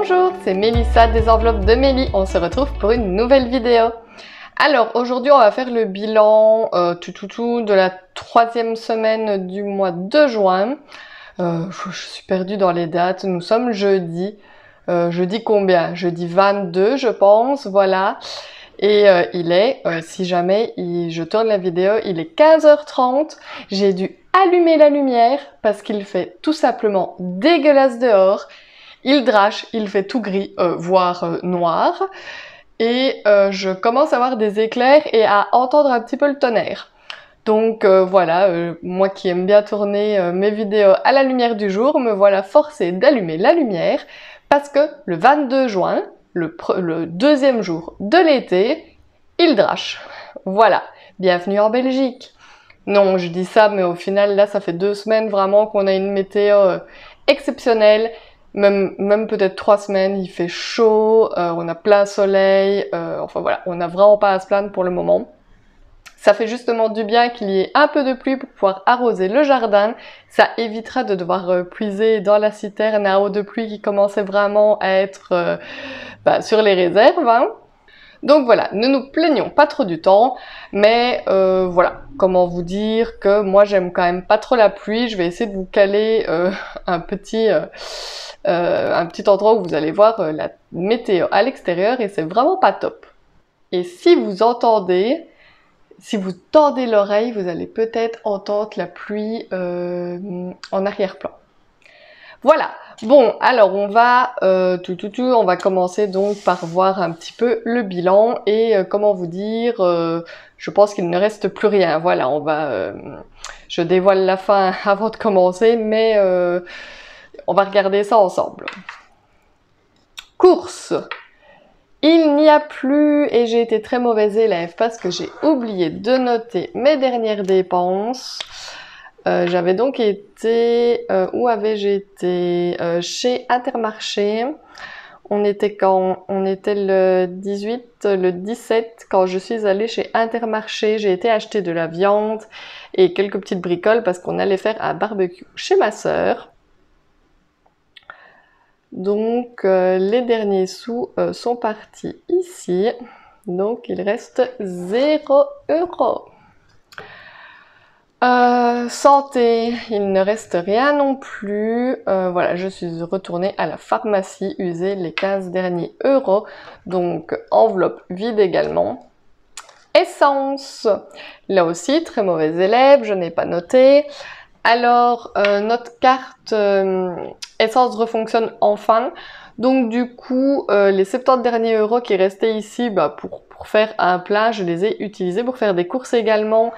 Bonjour, c'est Mélissa des enveloppes de Mélie. On se retrouve pour une nouvelle vidéo. Alors aujourd'hui on va faire le bilan de la 3e semaine du mois de juin. Je suis perdue dans les dates. Nous sommes jeudi. Jeudi combien? Jeudi 22 je pense, voilà. Et il est, si jamais je tourne la vidéo, il est 15h30. J'ai dû allumer la lumière parce qu'il fait tout simplement dégueulasse dehors. Il drache, il fait tout gris, voire noir. Et je commence à avoir des éclairs et à entendre un petit peu le tonnerre. Donc voilà, moi qui aime bien tourner mes vidéos à la lumière du jour, me voilà forcée d'allumer la lumière parce que le 22 juin, le deuxième jour de l'été, il drache. Voilà, bienvenue en Belgique. Non, je dis ça, mais au final, là, ça fait 2 semaines vraiment qu'on a une météo exceptionnelle. Même peut-être 3 semaines, il fait chaud, on a plein soleil, enfin voilà, on n'a vraiment pas à se plaindre pour le moment. Ça fait justement du bien qu'il y ait un peu de pluie pour pouvoir arroser le jardin. Ça évitera de devoir puiser dans la citerne à eau de pluie qui commençait vraiment à être sur les réserves. Hein. Donc voilà, ne nous plaignons pas trop du temps, mais voilà, comment vous dire que moi j'aime quand même pas trop la pluie. Je vais essayer de vous caler un petit endroit où vous allez voir la météo à l'extérieur et c'est vraiment pas top. Et si vous tendez l'oreille, vous allez peut-être entendre la pluie en arrière-plan. Voilà, bon, alors on va commencer donc par voir un petit peu le bilan et comment vous dire, je pense qu'il ne reste plus rien. Voilà, je dévoile la fin avant de commencer, mais on va regarder ça ensemble. Course. Il n'y a plus, et j'ai été très mauvaise élève parce que j'ai oublié de noter mes dernières dépenses. J'avais donc été, où avais-je été? Chez Intermarché. On était quand? On était le 18, le 17, quand je suis allée chez Intermarché. J'ai été acheter de la viande et quelques petites bricoles parce qu'on allait faire un barbecue chez ma sœur. Donc les derniers sous sont partis ici, donc il reste 0 €. Santé, il ne reste rien non plus. Voilà, je suis retournée à la pharmacie user les 15 derniers euros, donc enveloppe vide également. Essence, là aussi très mauvais élève, je n'ai pas noté. Alors, notre carte essence refonctionne enfin. Donc du coup, les 70 derniers euros qui restaient ici pour faire un plein, je les ai utilisés pour faire des courses également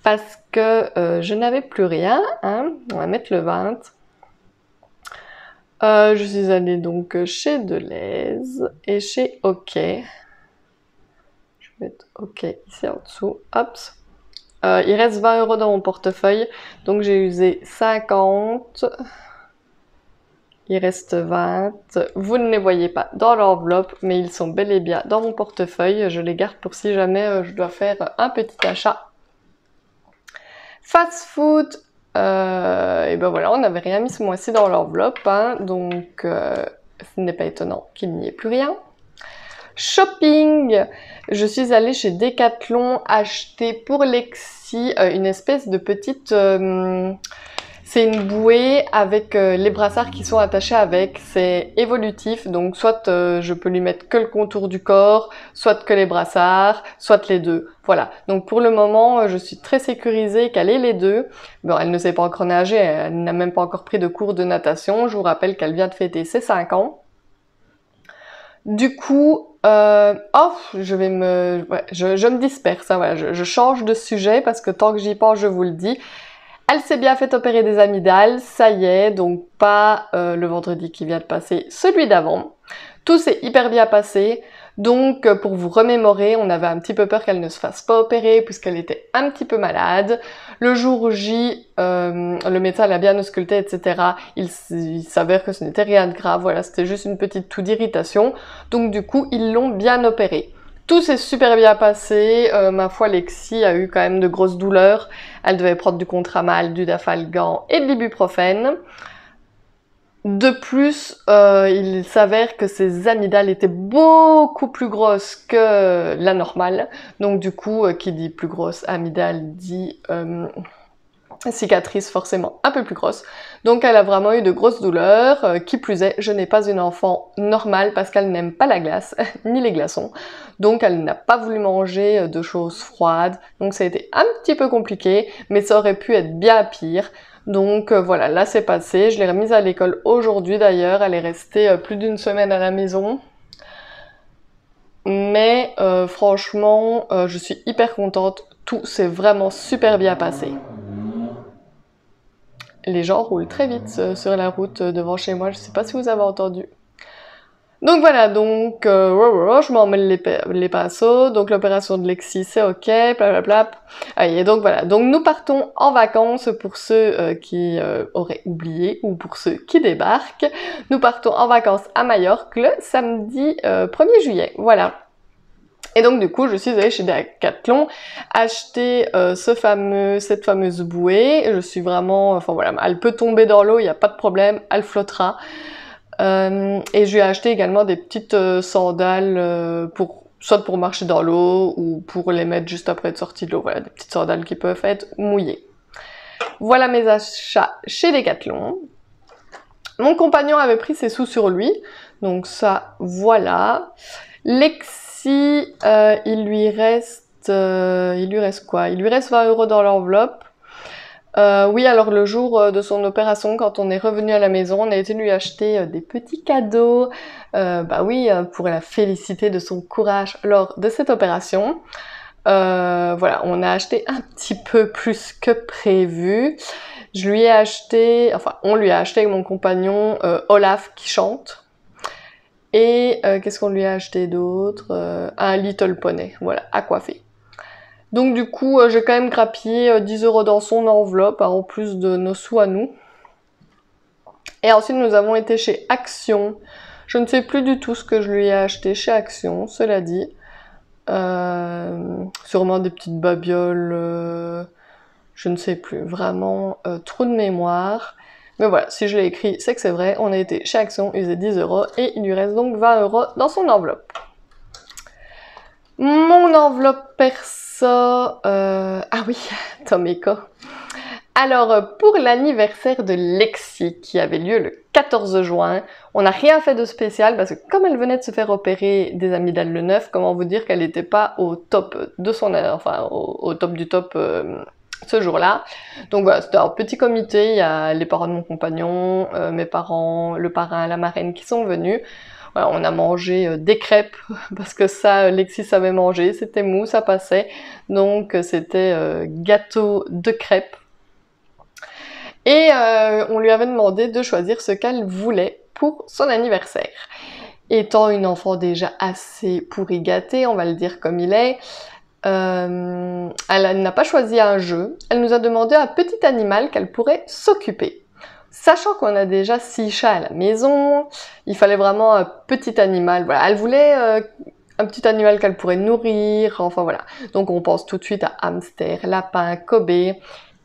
parce que je n'avais plus rien. Hein. On va mettre le 20. Je suis allée donc chez Deleuze et chez OK. Je vais mettre OK ici en dessous. Hop. Il reste 20 € dans mon portefeuille, donc j'ai usé 50. Il reste 20. Vous ne les voyez pas dans l'enveloppe, mais ils sont bel et bien dans mon portefeuille. Je les garde pour si jamais je dois faire un petit achat. Fast food. Et ben voilà, on n'avait rien mis ce mois-ci dans l'enveloppe, hein, donc ce n'est pas étonnant qu'il n'y ait plus rien. Shopping, je suis allée chez Decathlon acheter pour Lexi une espèce de petite... c'est une bouée avec les brassards qui sont attachés avec. C'est évolutif, donc soit je peux lui mettre que le contour du corps, soit que les brassards, soit les deux. Voilà, donc pour le moment, je suis très sécurisée qu'elle ait les deux. Bon, elle ne sait pas encore nager, elle n'a même pas encore pris de cours de natation. Je vous rappelle qu'elle vient de fêter ses 5 ans. Du coup, je me disperse, hein, voilà, je change de sujet parce que tant que j'y pense, je vous le dis. Elle s'est bien fait opérer des amygdales, ça y est, donc pas le vendredi qui vient de passer, celui d'avant. Tout s'est hyper bien passé, donc pour vous remémorer, on avait un petit peu peur qu'elle ne se fasse pas opérer puisqu'elle était un petit peu malade. Le jour J, le médecin l'a bien ausculté, etc. Il s'avère que ce n'était rien de grave, voilà, c'était juste une petite toux d'irritation. Donc du coup, ils l'ont bien opérée. Tout s'est super bien passé, ma foi Lexi a eu quand même de grosses douleurs, elle devait prendre du Contramal, du Dafalgan et de l'ibuprofène. De plus, il s'avère que ses amygdales étaient beaucoup plus grosses que la normale. Donc du coup, qui dit plus grosse amygdale dit cicatrice forcément un peu plus grosse. Donc elle a vraiment eu de grosses douleurs. Qui plus est, je n'ai pas une enfant normale parce qu'elle n'aime pas la glace, ni les glaçons. Donc elle n'a pas voulu manger de choses froides. Donc ça a été un petit peu compliqué, mais ça aurait pu être bien pire. Donc voilà, là c'est passé. Je l'ai remise à l'école aujourd'hui d'ailleurs. Elle est restée plus d'une semaine à la maison. Mais franchement, je suis hyper contente. Tout s'est vraiment super bien passé. Les gens roulent très vite sur la route devant chez moi. Je sais pas si vous avez entendu. Donc voilà, donc je m'en mêle les pinceaux, donc l'opération de Lexi c'est ok, blablabla. Et donc voilà, donc nous partons en vacances pour ceux qui auraient oublié ou pour ceux qui débarquent. Nous partons en vacances à Majorque le samedi 1er juillet, voilà. Et donc du coup je suis allée chez Decathlon acheter cette fameuse bouée. Je suis vraiment, enfin voilà, elle peut tomber dans l'eau, il n'y a pas de problème, elle flottera. Et je lui ai acheté également des petites sandales soit pour marcher dans l'eau ou pour les mettre juste après être sortie de l'eau. Voilà, des petites sandales qui peuvent être mouillées. Voilà mes achats chez Decathlon. Mon compagnon avait pris ses sous sur lui, donc ça, voilà. Lexi, il lui reste quoi? Il lui reste 20 € dans l'enveloppe. Oui, alors le jour de son opération, quand on est revenu à la maison, on a été lui acheter des petits cadeaux, bah oui, pour la féliciter de son courage lors de cette opération. Voilà, on a acheté un petit peu plus que prévu. Je lui ai acheté, enfin, on lui a acheté avec mon compagnon Olaf qui chante. Et qu'est-ce qu'on lui a acheté d'autre? Un Little Poney, voilà, à coiffer. Donc du coup, j'ai quand même grappillé 10 € dans son enveloppe, hein, en plus de nos sous à nous. Et ensuite, nous avons été chez Action. Je ne sais plus du tout ce que je lui ai acheté chez Action, cela dit. Sûrement des petites babioles, je ne sais plus, vraiment trop de mémoire. Mais voilà, si je l'ai écrit, c'est que c'est vrai. On a été chez Action, il faisait 10 € et il lui reste donc 20 € dans son enveloppe. Mon enveloppe perso, ah oui, Tomeko. Alors, pour l'anniversaire de Lexi, qui avait lieu le 14 juin, on n'a rien fait de spécial parce que comme elle venait de se faire opérer des amygdales le 9, comment vous dire qu'elle n'était pas au top de son, enfin au top du top ce jour-là. Donc voilà, c'était un petit comité, il y a les parents de mon compagnon, mes parents, le parrain, la marraine qui sont venus. Voilà, on a mangé des crêpes, parce que ça, Lexi savait manger, c'était mou, ça passait. Donc c'était gâteau de crêpes. Et on lui avait demandé de choisir ce qu'elle voulait pour son anniversaire. Étant une enfant déjà assez pourri gâtée, on va le dire comme il est, elle n'a pas choisi un jeu, elle nous a demandé un petit animal qu'elle pourrait s'occuper. Sachant qu'on a déjà 6 chats à la maison, il fallait vraiment un petit animal. Voilà, elle voulait un petit animal qu'elle pourrait nourrir, enfin voilà. Donc on pense tout de suite à hamster, lapin, Kobe.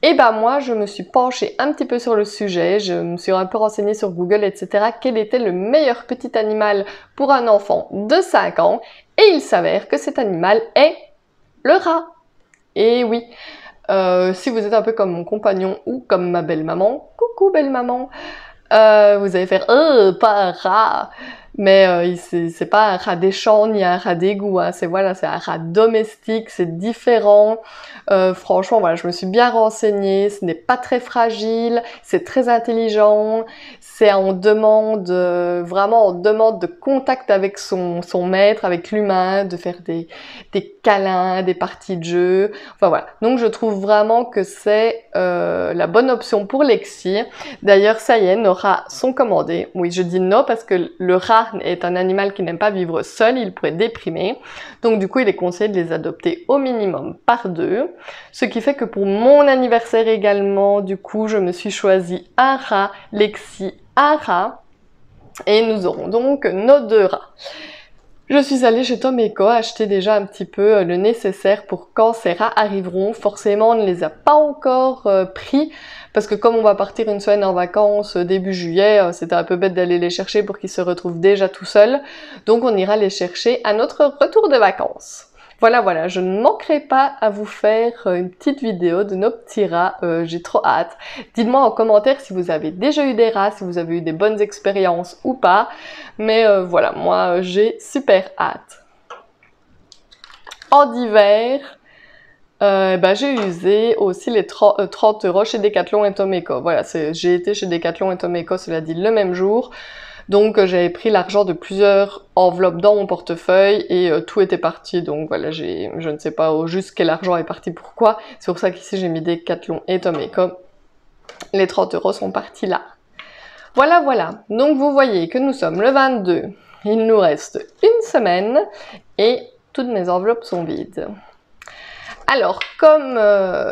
Et ben moi, je me suis penchée un petit peu sur le sujet, je me suis un peu renseignée sur Google, etc. Quel était le meilleur petit animal pour un enfant de 5 ans. Et il s'avère que cet animal est le rat. Et oui, si vous êtes un peu comme mon compagnon ou comme ma belle-maman, coucou belle-maman, vous allez faire « pas un rat ». Mais c'est pas un rat des champs ni un rat d'égout, hein. C'est voilà, c'est un rat domestique, c'est différent. Franchement, voilà, je me suis bien renseignée, ce n'est pas très fragile, c'est très intelligent, c'est on demande vraiment on demande de contact avec son maître, avec l'humain, de faire des câlins, des parties de jeu. Enfin voilà, donc je trouve vraiment que c'est la bonne option pour Lexi. D'ailleurs, ça y est, nos rats sont commandés. Oui, je dis non parce que le rat est un animal qui n'aime pas vivre seul, il pourrait déprimer. Donc du coup, il est conseillé de les adopter au minimum par 2. Ce qui fait que pour mon anniversaire également, du coup, je me suis choisi un rat, Lexi, un rat. Et nous aurons donc nos 2 rats. Je suis allée chez Tom & Co acheter déjà un petit peu le nécessaire pour quand ces rats arriveront. Forcément, on ne les a pas encore pris parce que comme on va partir une semaine en vacances début juillet, c'était un peu bête d'aller les chercher pour qu'ils se retrouvent déjà tout seuls. Donc on ira les chercher à notre retour de vacances. Voilà, je ne manquerai pas à vous faire une petite vidéo de nos petits rats, j'ai trop hâte. Dites-moi en commentaire si vous avez déjà eu des rats, si vous avez eu des bonnes expériences ou pas. Mais voilà, moi j'ai super hâte. En hiver, j'ai usé aussi les 30 € chez Decathlon et Tom & Co. Voilà, j'ai été chez Decathlon et Tom & Co, cela dit, le même jour. Donc j'avais pris l'argent de plusieurs enveloppes dans mon portefeuille et tout était parti. Donc voilà, je ne sais pas au juste quel argent est parti, pourquoi. C'est pour ça qu'ici j'ai mis Decathlon et Tom & Co. Les 30 € sont partis là. Voilà. Donc vous voyez que nous sommes le 22. Il nous reste une semaine et toutes mes enveloppes sont vides. Alors, comme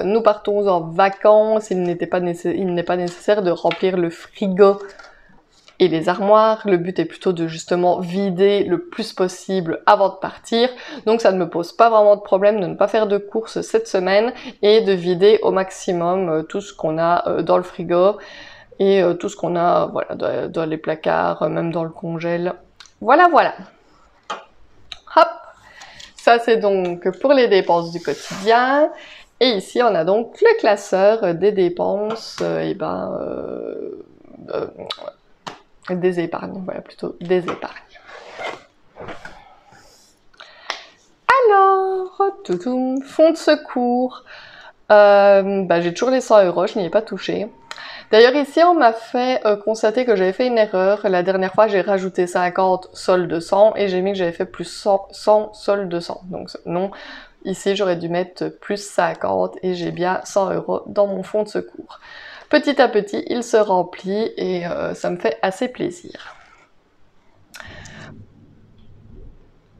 nous partons en vacances, il n'est pas nécessaire de remplir le frigo et les armoires. Le but est plutôt de justement vider le plus possible avant de partir. Donc ça ne me pose pas vraiment de problème de ne pas faire de courses cette semaine et de vider au maximum tout ce qu'on a dans le frigo et tout ce qu'on a voilà, dans les placards, même dans le congèle. Voilà. Hop! Ça c'est donc pour les dépenses du quotidien. Et ici on a donc le classeur des dépenses, des épargnes, voilà, plutôt des épargnes. Alors, fonds de secours. J'ai toujours les 100 €, je n'y ai pas touché. D'ailleurs ici on m'a fait constater que j'avais fait une erreur. La dernière fois j'ai rajouté 50 solde 100 et j'ai mis que j'avais fait plus 100 solde 100. Donc non, ici j'aurais dû mettre plus 50 et j'ai bien 100 € dans mon fonds de secours. Petit à petit, il se remplit et ça me fait assez plaisir.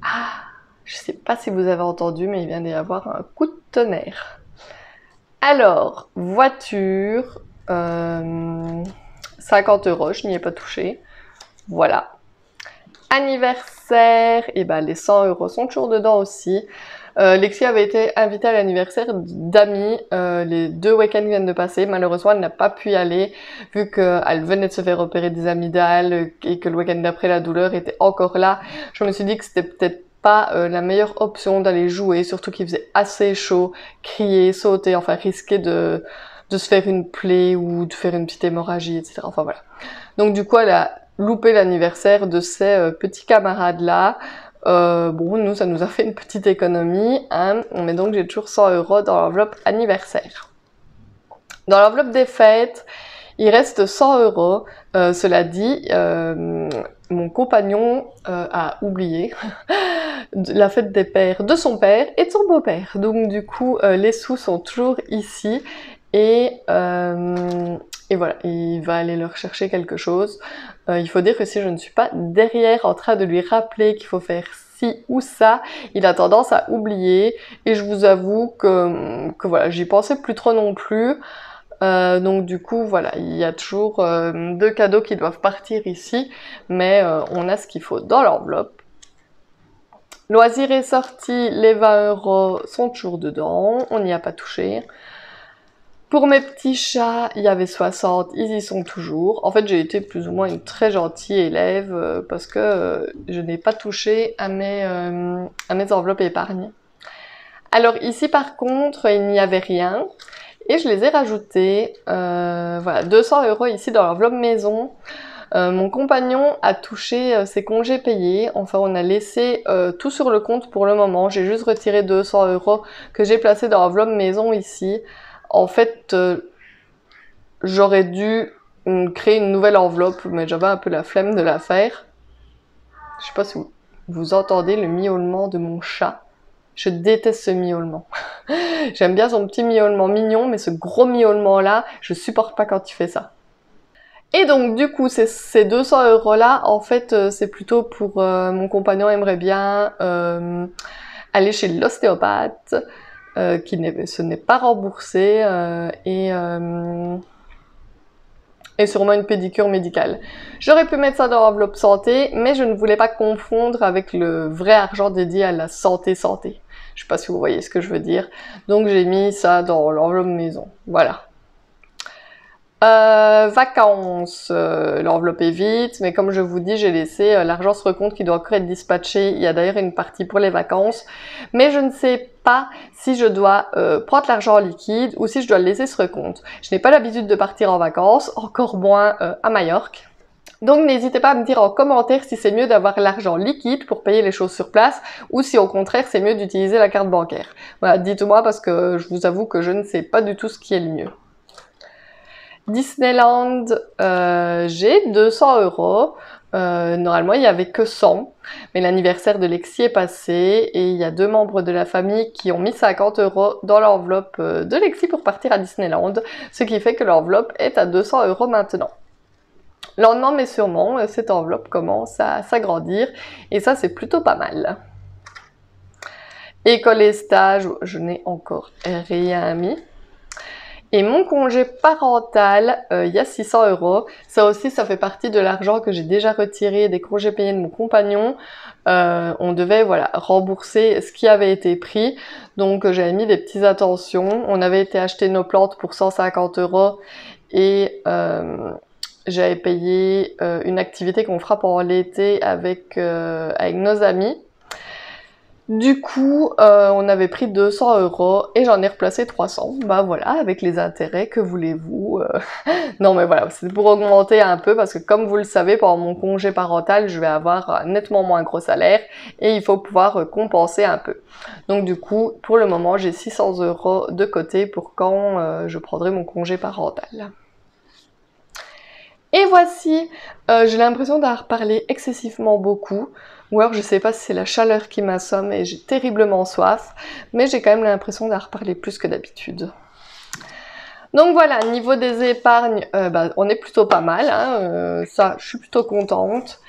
Ah, je ne sais pas si vous avez entendu, mais il vient d'y avoir un coup de tonnerre. Alors, voiture, 50 €, je n'y ai pas touché. Voilà. Anniversaire, et les 100 € sont toujours dedans aussi. Lexi avait été invitée à l'anniversaire d'amis, les 2 week-ends viennent de passer. Malheureusement, elle n'a pas pu y aller vu qu'elle venait de se faire opérer des amygdales et que le week-end d'après, la douleur était encore là. Je me suis dit que c'était peut-être pas la meilleure option d'aller jouer, surtout qu'il faisait assez chaud, crier, sauter, enfin risquer de se faire une plaie ou de faire une petite hémorragie, etc. Enfin voilà. Donc du coup, elle a loupé l'anniversaire de ses petits camarades-là. Nous, ça nous a fait une petite économie, hein, mais donc j'ai toujours 100 € dans l'enveloppe anniversaire. Dans l'enveloppe des fêtes, il reste 100 €. Cela dit, mon compagnon a oublié la fête des pères de son père et de son beau-père. Donc du coup, les sous sont toujours ici et voilà, il va aller leur chercher quelque chose. Il faut dire que si je ne suis pas derrière en train de lui rappeler qu'il faut faire ci ou ça, il a tendance à oublier et je vous avoue que voilà, j'y pensais plus trop non plus. Donc du coup, voilà, il y a toujours 2 cadeaux qui doivent partir ici, mais on a ce qu'il faut dans l'enveloppe. Loisirs et sorties, les 20 € sont toujours dedans, on n'y a pas touché. Pour mes petits chats, il y avait 60, ils y sont toujours. En fait, j'ai été plus ou moins une très gentille élève parce que je n'ai pas touché à mes enveloppes épargne. Alors ici, par contre, il n'y avait rien. Et je les ai rajoutés, voilà, 200 € ici dans l'enveloppe maison. Mon compagnon a touché ses congés payés, enfin on a laissé tout sur le compte pour le moment. J'ai juste retiré 200 € que j'ai placé dans l'enveloppe maison ici. En fait, j'aurais dû créer une nouvelle enveloppe, mais j'avais un peu la flemme de la faire. Je sais pas si vous entendez le miaulement de mon chat. Je déteste ce miaulement. J'aime bien son petit miaulement mignon, mais ce gros miaulement-là, je supporte pas quand il fait ça. Et donc, du coup, ces 200 € là, en fait, c'est plutôt pour... mon compagnon aimerait bien aller chez l'ostéopathe, ce n'est pas remboursé, et et sûrement une pédicure médicale. J'aurais pu mettre ça dans l'enveloppe santé, mais je ne voulais pas confondre avec le vrai argent dédié à la santé. Je sais pas si vous voyez ce que je veux dire. Donc j'ai mis ça dans l'enveloppe maison. Voilà. Vacances, l'enveloppe est vide, mais comme je vous dis, j'ai laissé l'argent sur compte qui doit encore être dispatché. Il y a d'ailleurs une partie pour les vacances, mais je ne sais pas si je dois prendre l'argent en liquide ou si je dois le laisser sur compte. Je n'ai pas l'habitude de partir en vacances, encore moins à Majorque. Donc n'hésitez pas à me dire en commentaire si c'est mieux d'avoir l'argent liquide pour payer les choses sur place ou si au contraire c'est mieux d'utiliser la carte bancaire. Voilà, dites-moi parce que je vous avoue que je ne sais pas du tout ce qui est le mieux. Disneyland, j'ai 200 €. Normalement, il n'y avait que 100, mais l'anniversaire de Lexi est passé et il y a 2 membres de la famille qui ont mis 50 € dans l'enveloppe de Lexi pour partir à Disneyland, ce qui fait que l'enveloppe est à 200 € maintenant. Lentement mais sûrement, cette enveloppe commence à s'agrandir et ça, c'est plutôt pas mal. École et stage, je n'ai encore rien mis. Et mon congé parental, il y a 600 €. Ça aussi, ça fait partie de l'argent que j'ai déjà retiré des congés payés de mon compagnon. On devait, voilà, rembourser ce qui avait été pris. Donc, j'avais mis des petites attentions. On avait été acheter nos plantes pour 150 € et j'avais payé une activité qu'on fera pendant l'été avec nos amis. Du coup, on avait pris 200 € et j'en ai replacé 300. Bah voilà, avec les intérêts, que voulez-vous Non mais voilà, c'est pour augmenter un peu parce que comme vous le savez, pendant mon congé parental, je vais avoir nettement moins gros salaire et il faut pouvoir compenser un peu. Donc du coup, pour le moment, j'ai 600 € de côté pour quand je prendrai mon congé parental. Et voici, j'ai l'impression d'avoir parlé excessivement beaucoup, ou alors je sais pas si c'est la chaleur qui m'assomme et j'ai terriblement soif, mais j'ai quand même l'impression d'avoir parlé plus que d'habitude. Donc voilà, niveau des épargnes, on est plutôt pas mal, hein, ça, je suis plutôt contente.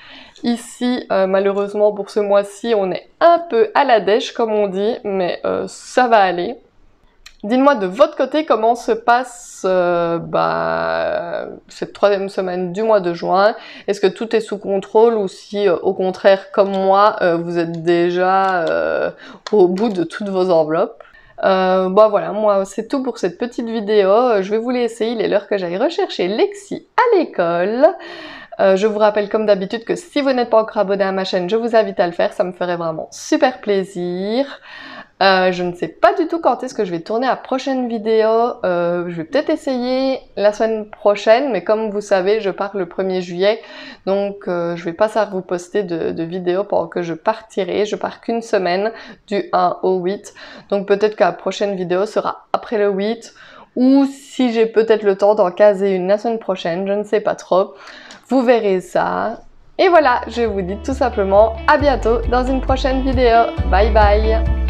Ici, malheureusement pour ce mois-ci, on est un peu à la dèche comme on dit, mais ça va aller. Dites-moi de votre côté comment se passe cette 3e semaine du mois de juin. Est-ce que tout est sous contrôle ou si au contraire comme moi vous êtes déjà au bout de toutes vos enveloppes. Voilà, moi c'est tout pour cette petite vidéo. Je vais vous laisser, il est l'heure que j'aille rechercher Lexi à l'école. Je vous rappelle comme d'habitude que si vous n'êtes pas encore abonné à ma chaîne, je vous invite à le faire, ça me ferait vraiment super plaisir. Je ne sais pas du tout quand est-ce que je vais tourner la prochaine vidéo. Je vais peut-être essayer la semaine prochaine, mais comme vous savez, je pars le 1er juillet. Donc je vais pas savoir vous poster de vidéos pendant que je partirai. Je pars qu'une semaine, du 1 au 8. Donc peut-être que la prochaine vidéo sera après le 8. Ou si j'ai peut-être le temps d'en caser une la semaine prochaine, je ne sais pas trop. Vous verrez ça. Et voilà, je vous dis tout simplement à bientôt dans une prochaine vidéo. Bye bye!